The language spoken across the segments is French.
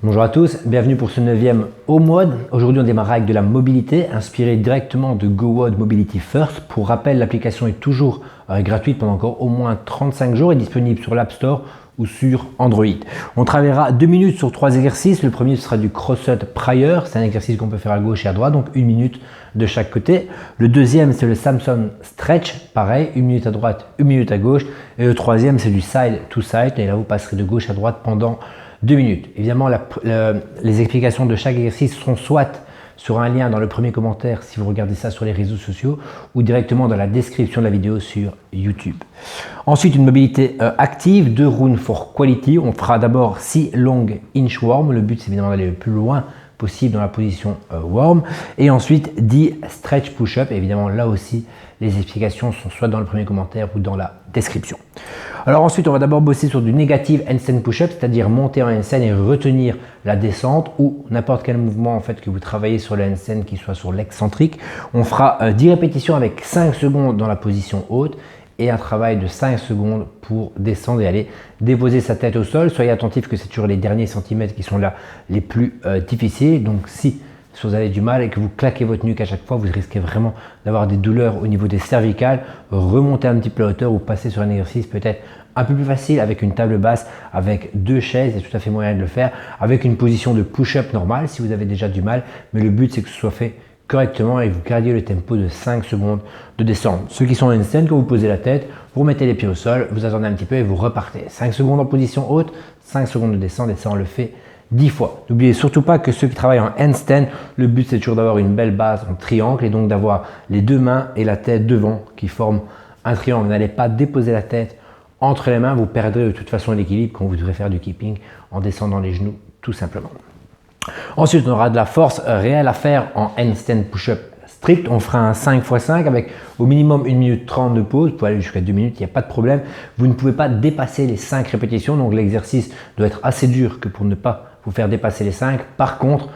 Bonjour à tous, bienvenue pour ce 9e HomeWOD. Aujourd'hui on démarre avec de la mobilité inspirée directement de GoWOD Mobility First. Pour rappel, l'application est toujours gratuite pendant encore au moins 35 jours et disponible sur l'App Store ou sur Android. On travaillera 2 minutes sur 3 exercices. Le premier sera du cross-up prior, c'est un exercice qu'on peut faire à gauche et à droite, donc 1 minute de chaque côté. Le deuxième c'est le Samson Stretch, pareil, 1 minute à droite, 1 minute à gauche. Et le troisième c'est du side to side, et là vous passerez de gauche à droite pendant 2 minutes. Évidemment, les explications de chaque exercice seront soit sur un lien dans le premier commentaire si vous regardez ça sur les réseaux sociaux ou directement dans la description de la vidéo sur YouTube. Ensuite, une mobilité active, 2 rounds for quality. On fera d'abord 6 long inchworm. Le but, c'est évidemment d'aller le plus loin possible dans la position worm. Et ensuite, 10 stretch push-up. Évidemment, là aussi, les explications sont soit dans le premier commentaire ou dans la description. Alors ensuite, on va d'abord bosser sur du negative handstand push-up, c'est-à-dire monter en handstand et retenir la descente ou n'importe quel mouvement en fait que vous travaillez sur le handstand qui soit sur l'excentrique. On fera 10 répétitions avec 5 secondes dans la position haute et un travail de 5 secondes pour descendre et aller déposer sa tête au sol. Soyez attentifs que c'est toujours les derniers centimètres qui sont là les plus difficiles. Donc si vous avez du mal et que vous claquez votre nuque à chaque fois, vous risquez vraiment d'avoir des douleurs au niveau des cervicales. Remontez un petit peu la hauteur ou passez sur un exercice peut-être un peu plus facile avec une table basse, avec 2 chaises, il y a tout à fait moyen de le faire, avec une position de push-up normale si vous avez déjà du mal, mais le but c'est que ce soit fait correctement et que vous gardiez le tempo de 5 secondes de descente. Ceux qui sont en handstand, quand vous posez la tête, vous mettez les pieds au sol, vous attendez un petit peu et vous repartez. 5 secondes en position haute, 5 secondes de descente et ça on le fait 10 fois. N'oubliez surtout pas que ceux qui travaillent en handstand, le but c'est toujours d'avoir une belle base en triangle et donc d'avoir les 2 mains et la tête devant qui forment un triangle. N'allez pas déposer la tête entre les mains, vous perdrez de toute façon l'équilibre quand vous devrez faire du keeping en descendant les genoux tout simplement. Ensuite, on aura de la force réelle à faire en handstand push-up strict. On fera un 5x5 avec au minimum 1 minute 30 de pause. Vous pouvez aller jusqu'à 2 minutes, il n'y a pas de problème. Vous ne pouvez pas dépasser les 5 répétitions, donc l'exercice doit être assez dur que pour ne pas vous faire dépasser les 5. Par contre,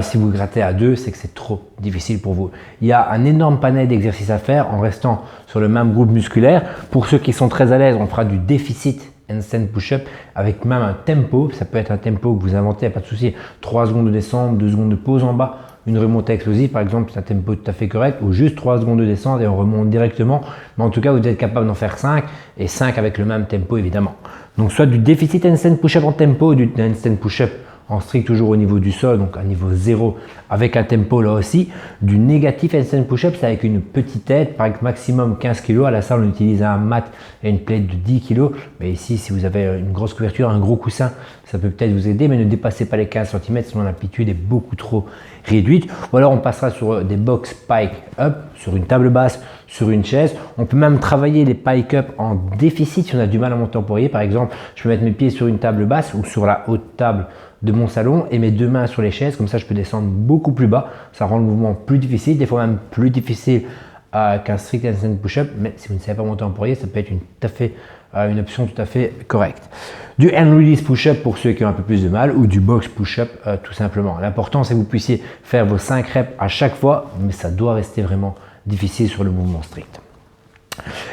si vous grattez à 2, c'est que c'est trop difficile pour vous. Il y a un énorme panel d'exercices à faire en restant sur le même groupe musculaire. Pour ceux qui sont très à l'aise, on fera du déficit handstand push-up avec même un tempo. Ça peut être un tempo que vous inventez, pas de souci. 3 secondes de descente, 2 secondes de pause en bas, une remontée explosive par exemple, c'est un tempo tout à fait correct, ou juste 3 secondes de descente et on remonte directement. Mais en tout cas, vous êtes capable d'en faire 5 et 5 avec le même tempo évidemment. Donc soit du déficit handstand push-up en tempo, du handstand push-up en strict toujours au niveau du sol, donc à niveau 0 avec un tempo là aussi. Du négatif handstand push-up, c'est avec une petite tête, par maximum 15 kg. À la salle, on utilise un mat et une plate de 10 kg. Mais ici, si vous avez une grosse couverture, un gros coussin, ça peut peut-être vous aider, mais ne dépassez pas les 15 cm, sinon l'amplitude est beaucoup trop réduite. Ou alors, on passera sur des box pike up, sur une table basse, sur une chaise. On peut même travailler les pike up en déficit si on a du mal à monter en poirier. Par exemple, je peux mettre mes pieds sur une table basse ou sur la haute table de mon salon et mes 2 mains sur les chaises, comme ça je peux descendre beaucoup plus bas, ça rend le mouvement plus difficile, des fois même plus difficile qu'un strict handstand push-up, mais si vous ne savez pas monter en poirier, ça peut être une option tout à fait correcte. Du hand release push-up pour ceux qui ont un peu plus de mal ou du box push-up tout simplement. L'important c'est que vous puissiez faire vos 5 reps à chaque fois, mais ça doit rester vraiment difficile sur le mouvement strict.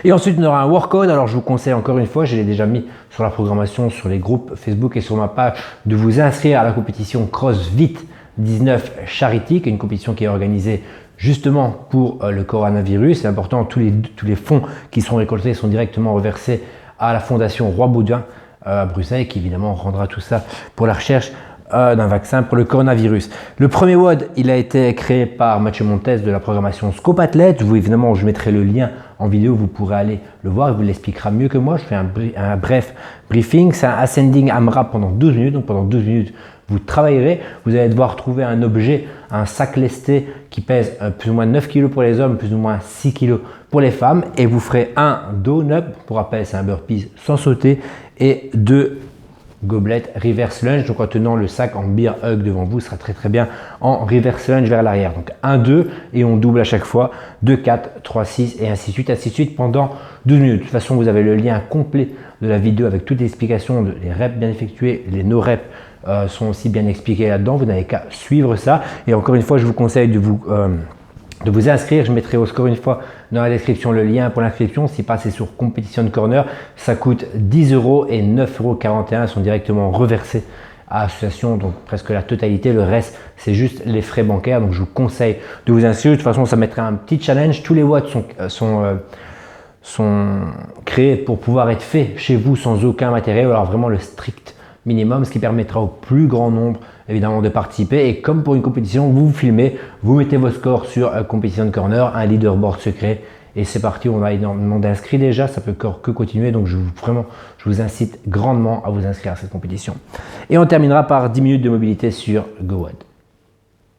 Et ensuite, on aura un workout. Alors, je vous conseille encore une fois, je l'ai déjà mis sur la programmation, sur les groupes Facebook et sur ma page, de vous inscrire à la compétition CrossFit 19 Charity, qui est une compétition qui est organisée justement pour le coronavirus. C'est important, tous les fonds qui sont récoltés sont directement reversés à la Fondation Roi Baudouin à Bruxelles, qui évidemment rendra tout ça pour la recherche d'un vaccin pour le coronavirus. Le premier WOD, il a été créé par Mathieu Montes de la programmation Scope Athlète. Évidemment, je mettrai le lien en vidéo, vous pourrez aller le voir, il vous l'expliquera mieux que moi. Je fais un bref briefing. C'est un ascending AMRAP pendant 12 minutes. Donc pendant 12 minutes, vous travaillerez. Vous allez devoir trouver un objet, un sac lesté qui pèse plus ou moins 9 kg pour les hommes, plus ou moins 6 kg pour les femmes. Et vous ferez un down-up, pour rappel, c'est un burpee sans sauter, et 2 gobelet reverse lunge, donc en tenant le sac en beer hug devant vous, sera très bien en reverse lunge vers l'arrière. Donc 1, 2 et on double à chaque fois, 2, 4, 3, 6 et ainsi de suite pendant 12 minutes. De toute façon, vous avez le lien complet de la vidéo avec toutes les explications, les reps bien effectués, les no reps sont aussi bien expliqués là-dedans. Vous n'avez qu'à suivre ça. Et encore une fois, je vous conseille de vous inscrire. Je mettrai encore une fois dans la description le lien pour l'inscription. Si passez sur Competition Corner, ça coûte 10 € et 9,41 € sont directement reversés à association, donc presque la totalité. Le reste, c'est juste les frais bancaires. Donc je vous conseille de vous inscrire. De toute façon, ça mettrait un petit challenge. Tous les watts sont créés pour pouvoir être faits chez vous sans aucun matériel, alors vraiment le strict minimum, ce qui permettra au plus grand nombre évidemment de participer. Et comme pour une compétition, vous vous filmez, vous mettez vos scores sur Competition Corner, un leaderboard secret, et c'est parti. On a énormément d'inscrits déjà, ça peut que continuer, donc je vous incite grandement à vous inscrire à cette compétition. Et on terminera par 10 minutes de mobilité sur GoWOD.